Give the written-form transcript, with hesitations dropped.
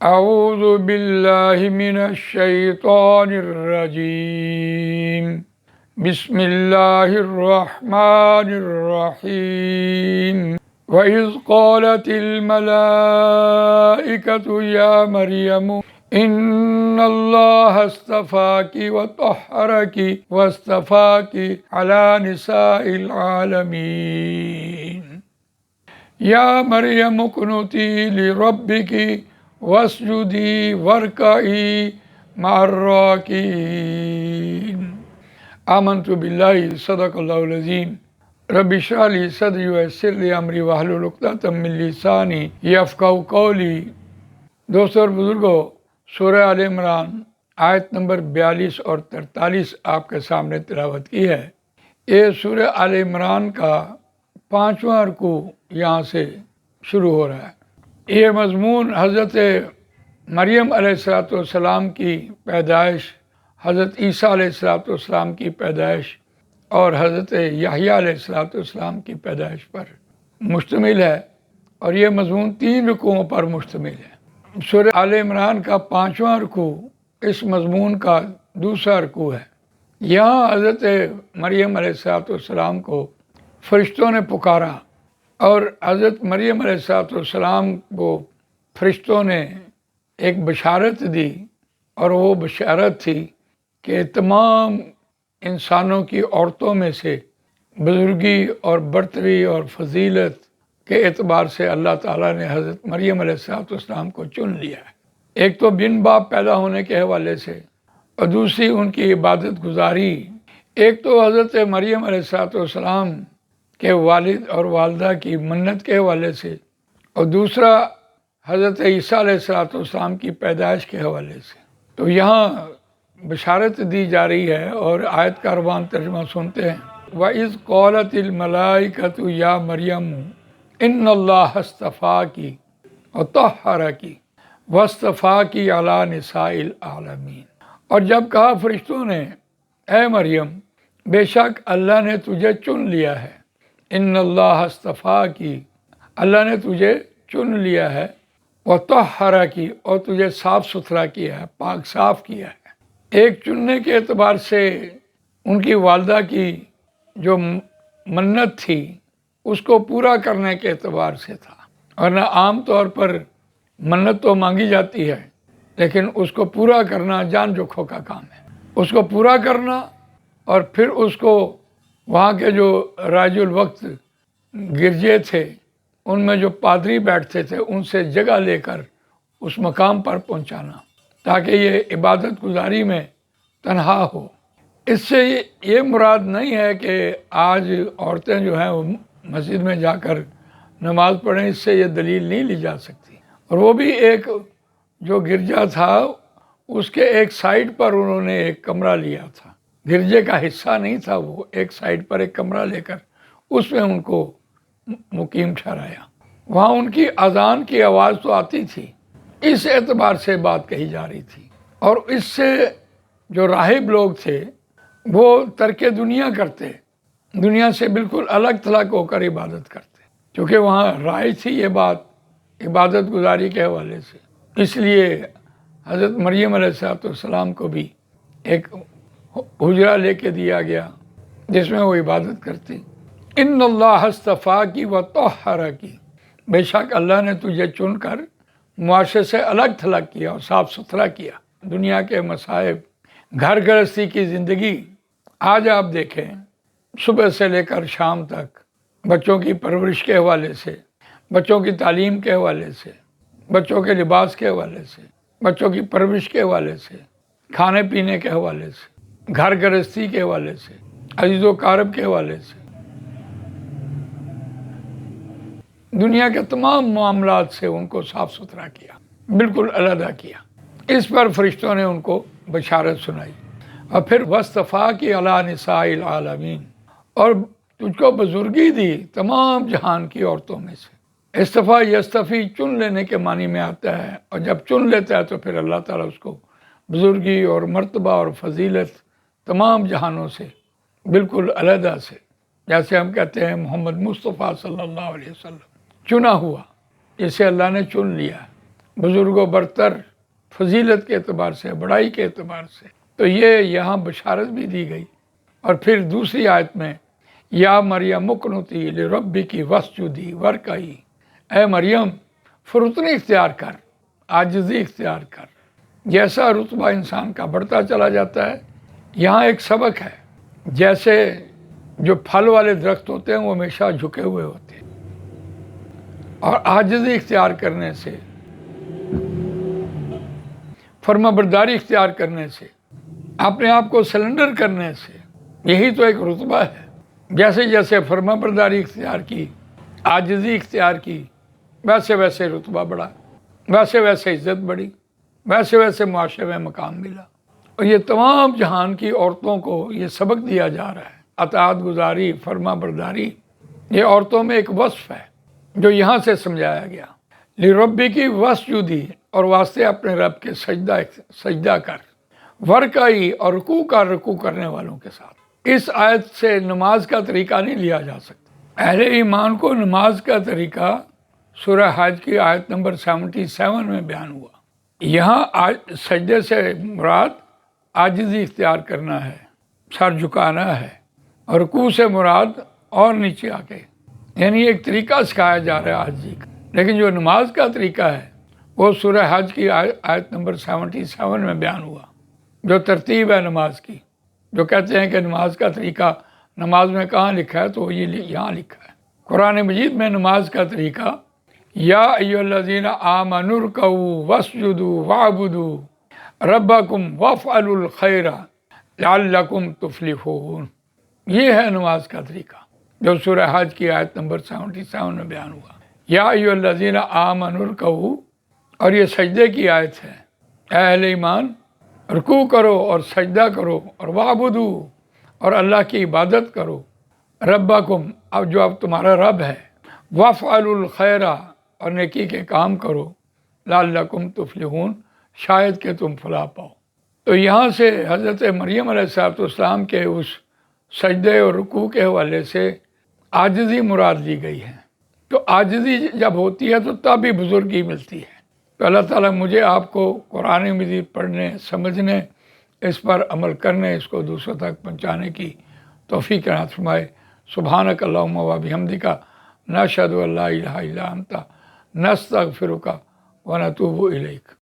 اعوذ باللہ من الشیطان الرجیم بسم اللہ الرحمن الرحیم وَإِذْ قَالَتِ الْمَلَائِكَةُ يَا مَرْيَمُ إِنَّ اللَّهَ اصْطَفَاكِ وَطَهَّرَكِ وَاصْطَفَاكِ عَلَى نِسَاءِ الْعَالَمِينَ يَا مَرْيَمُ اقْنُتِي لِرَبِّكِ وَاسْجُدِي وَارْكَعِي مَعَ الرَّاكِعِينَ آمنت باللہ صدق اللہ العظیم رب اشرح لی صدری ویسر لی امری واحلل عقدۃ من لسانی یفقہوا قولی۔ دوستو اور بزرگوں، سورہ آل عمران آیت نمبر 42 اور 43 آپ کے سامنے تلاوت کی ہے۔ یہ سورہ آل عمران کا 5واں رکوع یہاں سے شروع ہو رہا ہے۔ یہ مضمون حضرت مریم علیہ السلام کی پیدائش، حضرت عیسیٰ علیہ السلام کی پیدائش اور حضرت یحییٰ علیہ السلام کی پیدائش پر مشتمل ہے، اور یہ مضمون 3 رکوعوں پر مشتمل ہے۔ سورہ آل عمران کا 5واں رکوع اس مضمون کا دوسرا رکوع ہے۔ یہاں حضرت مریم علیہ السلام کو فرشتوں نے پکارا، اور حضرت مریم علیہ السلام کو فرشتوں نے ایک بشارت دی، اور وہ بشارت تھی کہ تمام انسانوں کی عورتوں میں سے بزرگی اور برتری اور فضیلت کے اعتبار سے اللہ تعالیٰ نے حضرت مریم علیہ السلام کو چن لیا ہے۔ ایک تو بن باپ پیدا ہونے کے حوالے سے، اور دوسری ان کی عبادت گزاری۔ ایک تو حضرت مریم علیہ السلام کے والد اور والدہ کی منت کے حوالے سے، اور دوسرا حضرت عیسیٰ علیہ السلام کی پیدائش کے حوالے سے۔ تو یہاں بشارت دی جا رہی ہے، اور آیت کا روان ترجمہ سنتے ہیں۔ وَإِذْ قَالَتِ الْمَلَائِكَةُ يَا مَرْيَمُ إِنَّ اللَّهَ اصْطَفَاكِ وَطَهَّرَكِ وَاصْطَفَاكِ عَلَى نِسَاءِ الْعَالَمِينَ۔ اور جب کہا فرشتوں نے، اے مریم، بے شک اللہ نے تجھے چن لیا ہے۔ إِنَّ اللَّهَ اصْطَفَاكِ، اللہ نے تجھے چن لیا ہے، وَطَهَّرَكِ، اور تجھے صاف ستھرا کیا ہے، پاک صاف کیا ہے۔ ایک چننے کے اعتبار سے ان کی والدہ کی جو منت تھی اس کو پورا کرنے کے اعتبار سے تھا، ورنہ عام طور پر منت تو مانگی جاتی ہے، لیکن اس کو پورا کرنا جان جوکھوں کا کام ہے۔ اس کو پورا کرنا، اور پھر اس کو وہاں کے جو راج الوقت گرجے تھے، ان میں جو پادری بیٹھتے تھے، ان سے جگہ لے کر اس مقام پر پہنچانا، تاکہ یہ عبادت گزاری میں تنہا ہو۔ اس سے یہ مراد نہیں ہے کہ آج عورتیں جو ہیں وہ مسجد میں جا کر نماز پڑھیں، اس سے یہ دلیل نہیں لی جا سکتی۔ اور وہ بھی ایک جو گرجا تھا اس کے ایک سائڈ پر انہوں نے ایک کمرہ لیا تھا، گرجے کا حصہ نہیں تھا وہ، ایک سائڈ پر ایک کمرہ لے کر اس میں ان کو مقیم ٹھہرایا۔ وہاں ان کی اذان کی آواز تو آتی تھی، اس اعتبار سے بات کہی جا رہی تھی۔ اور اس سے جو راہب لوگ تھے وہ ترک دنیا کرتے، دنیا سے بالکل الگ تھلگ ہو کر عبادت کرتے، کیونکہ وہاں رائج تھی یہ بات عبادت گزاری کے حوالے سے۔ اس لیے حضرت مریم علیہ السلام کو بھی ایک حجرہ لے کے دیا گیا جس میں وہ عبادت کرتی۔ ان اللہ اصطفاک وطہرک، بے شک اللہ نے تجھے چن کر معاشرے سے الگ تھلگ کیا اور صاف ستھرا کیا۔ دنیا کے مصائب، گھر گرہستی کی زندگی، آج آپ دیکھیں صبح سے لے کر شام تک بچوں کی پرورش کے حوالے سے، بچوں کی تعلیم کے حوالے سے، بچوں کے لباس کے حوالے سے، بچوں کی پرورش کے حوالے سے، کھانے پینے کے حوالے سے، گھر گرہستی کے حوالے سے، عزیز و اقارب کے حوالے سے، دنیا کے تمام معاملات سے ان کو صاف ستھرا کیا، بالکل علیحدہ کیا۔ اس پر فرشتوں نے ان کو بشارت سنائی، اور پھر وَاصْطَفَاكِ عَلَى نِسَاءِ الْعَالَمِينَ، اور تجھ کو بزرگی دی تمام جہان کی عورتوں میں سے۔ استفا یستفی چن لینے کے معنی میں آتا ہے، اور جب چن لیتا ہے تو پھر اللہ تعالیٰ اس کو بزرگی اور مرتبہ اور فضیلت تمام جہانوں سے بالکل علیحدہ سے، جیسے ہم کہتے ہیں محمد مصطفیٰ صلی اللہ علیہ وسلم چنا ہوا، جسے اللہ نے چن لیا، بزرگوں برتر فضیلت کے اعتبار سے، بڑائی کے اعتبار سے. تو یہ یہاں بشارت بھی دی گئی. اور پھر دوسری آیت میں یا مریم اقنتی لربک واسجدی وارکعی، اے مریم فرتنی اختیار کر، عاجزی اختیار کر. جیسا رتبہ انسان کا بڑھتا چلا جاتا ہے، یہاں ایک سبق ہے. جیسے جو پھل والے درخت ہوتے ہیں وہ ہمیشہ جھکے ہوئے ہوتے ہیں، اور عاجزی اختیار کرنے سے، فرما برداری اختیار کرنے سے، اپنے آپ کو سلنڈر کرنے سے، یہی تو ایک رتبہ ہے. جیسے جیسے فرما برداری اختیار کی، عاجزی اختیار کی، ویسے ویسے رتبہ بڑھا، ویسے ویسے عزت بڑھی، ویسے ویسے معاشرے میں مقام ملا. اور یہ تمام جہان کی عورتوں کو یہ سبق دیا جا رہا ہے. اطاعت گزاری، فرما برداری، یہ عورتوں میں ایک وصف ہے جو یہاں سے سمجھایا گیا. لربک واسجدی، اور واسطے اپنے رب کے سجدہ کر، ورکعی، اور رکوع کرنے والوں کے ساتھ. اس آیت سے نماز کا طریقہ نہیں لیا جا سکتا. اہل ایمان کو نماز کا طریقہ سورہ حج کی آیت نمبر 77 میں بیان ہوا. یہاں سجدے سے مراد عاجزی اختیار کرنا ہے، سر جھکانا ہے، اور رکوع سے مراد اور نیچے آ کے، یعنی ایک طریقہ سکھایا جا رہا ہے عاجزی کا. لیکن جو نماز کا طریقہ ہے وہ سورہ حج کی آیت نمبر 77 میں بیان ہوا. جو ترتیب ہے نماز کی، جو کہتے ہیں کہ نماز کا طریقہ نماز میں کہاں لکھا ہے، تو یہ یہاں لکھا ہے. قرآن مجید میں نماز کا طریقہ یا ایھا الذین آمنوا ارکعوا واسجدوا واعبدوا ربکم وافعلوا الخیر لعلکم تفلحون. یہ ہے نماز کا طریقہ جو سورہ حج کی آیت نمبر 77 میں بیان ہوا. یا ایھا الذین آمنوا ارکعوا، اور یہ سجدے کی آیت ہے. اے اہل ایمان رکوع کرو اور سجدہ کرو، اور واعبدوا، اور اللہ کی عبادت کرو، ربکم، اب تمہارا رب ہے، وافعلوا الخیر، اور نیکی کے کام کرو، لعلکم تفلحون، شاید کہ تم فلاح پاؤ. تو یہاں سے حضرت مریم علیہ السلام کے اس سجدے اور رکوع کے حوالے سے عاجزی مراد لی گئی ہے. تو عاجزی جب ہوتی ہے تو تب ہی بزرگی ملتی ہے. تو اللہ تعالیٰ مجھے آپ کو قرآن مجید پڑھنے، سمجھنے، اس پر عمل کرنے، اس کو دوسروں تک پہنچانے کی توفیق عنایت فرمائے. سبحانک اللہم و بحمدک، نشہد ان لا الہ الا انت، نستغفرک و نتوب الیک.